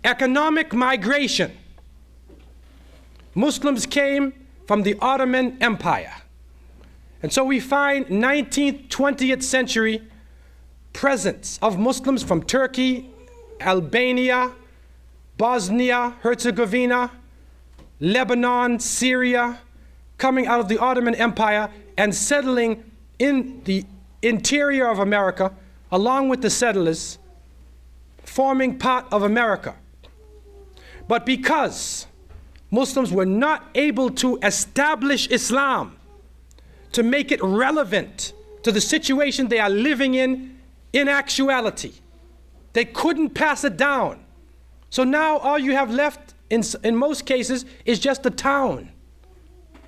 Economic migration. Muslims came from the Ottoman Empire. And so we find 19th, 20th century presence of Muslims from Turkey, Albania, Bosnia, Herzegovina, Lebanon, Syria, coming out of the Ottoman Empire and settling in the interior of America, along with the settlers, forming part of America. But because Muslims were not able to establish Islam, to make it relevant to the situation they are living in actuality, they couldn't pass it down. So now all you have left in most cases is just a town.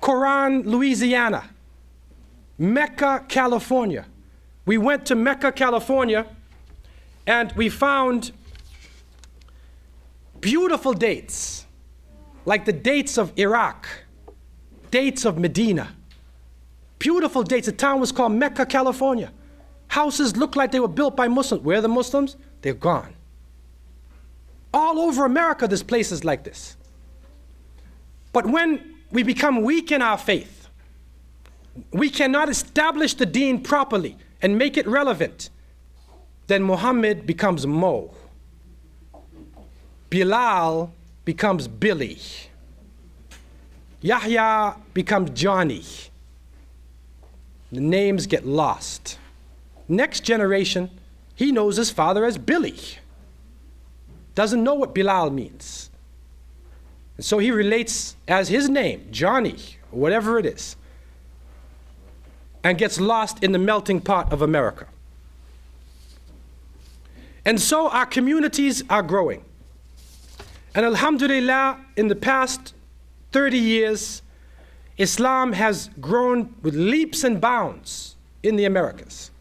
Quran, Louisiana. Mecca, California. We went to Mecca, California, and we found beautiful dates, like the dates of Iraq, dates of Medina. Beautiful dates. The town was called Mecca, California. Houses looked like they were built by Muslims. Where are the Muslims? They're gone. All over America, there's places like this. But when we become weak in our faith, we cannot establish the deen properly and make it relevant, then Muhammad becomes Mo. Bilal becomes Billy. Yahya becomes Johnny. The names get lost. Next generation, he knows his father as Billy. Doesn't know what Bilal means. And so he relates as his name, Johnny, or whatever it is, and gets lost in the melting pot of America. And so our communities are growing. And alhamdulillah, in the past 30 years, Islam has grown with leaps and bounds in the Americas.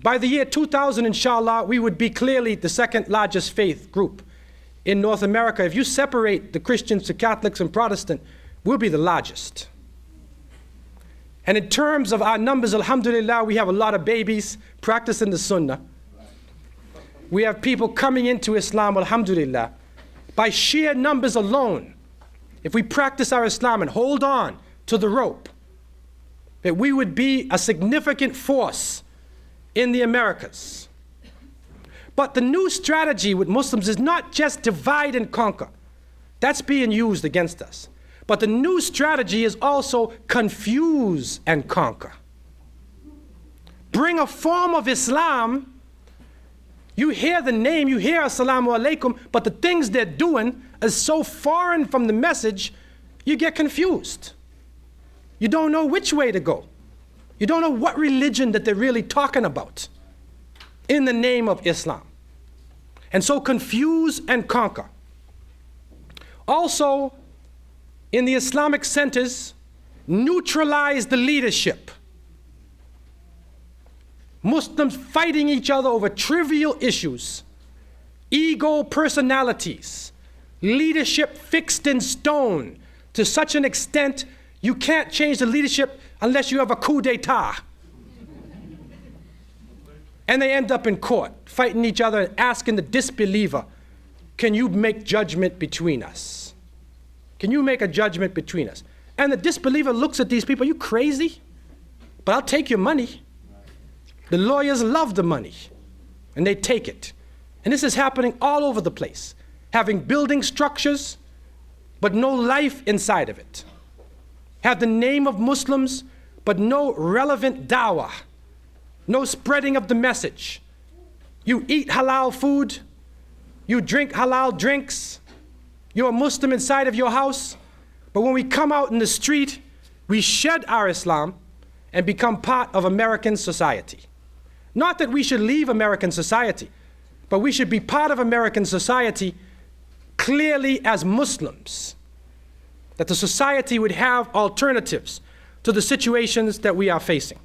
By the year 2000, inshallah, we would be clearly the second largest faith group in North America. If you separate the Christians to Catholics and Protestant, we'll be the largest. And in terms of our numbers, alhamdulillah, we have a lot of babies practicing the sunnah. We have people coming into Islam, alhamdulillah. By sheer numbers alone, if we practice our Islam and hold on to the rope, that we would be a significant force in the Americas. But the new strategy with Muslims is not just divide and conquer. That's being used against us. But the new strategy is also confuse and conquer. Bring a form of Islam. You hear the name, you hear Assalamu alaikum, but the things they're doing is so foreign from the message, you get confused. You don't know which way to go. You don't know what religion that they're really talking about in the name of Islam. And so confuse and conquer. Also, in the Islamic centers, neutralize the leadership. Muslims fighting each other over trivial issues, ego personalities, leadership fixed in stone to such an extent you can't change the leadership unless you have a coup d'etat. And they end up in court, fighting each other and asking the disbeliever, can you make judgment between us? Can you make a judgment between us? And the disbeliever looks at these people, are you crazy? But I'll take your money. The lawyers love the money, and they take it. And this is happening all over the place, having building structures, but no life inside of it. Have the name of Muslims, but no relevant dawah, no spreading of the message. You eat halal food, you drink halal drinks, you're a Muslim inside of your house, but when we come out in the street, we shed our Islam and become part of American society. Not that we should leave American society, but we should be part of American society clearly as Muslims. That the society would have alternatives to the situations that we are facing.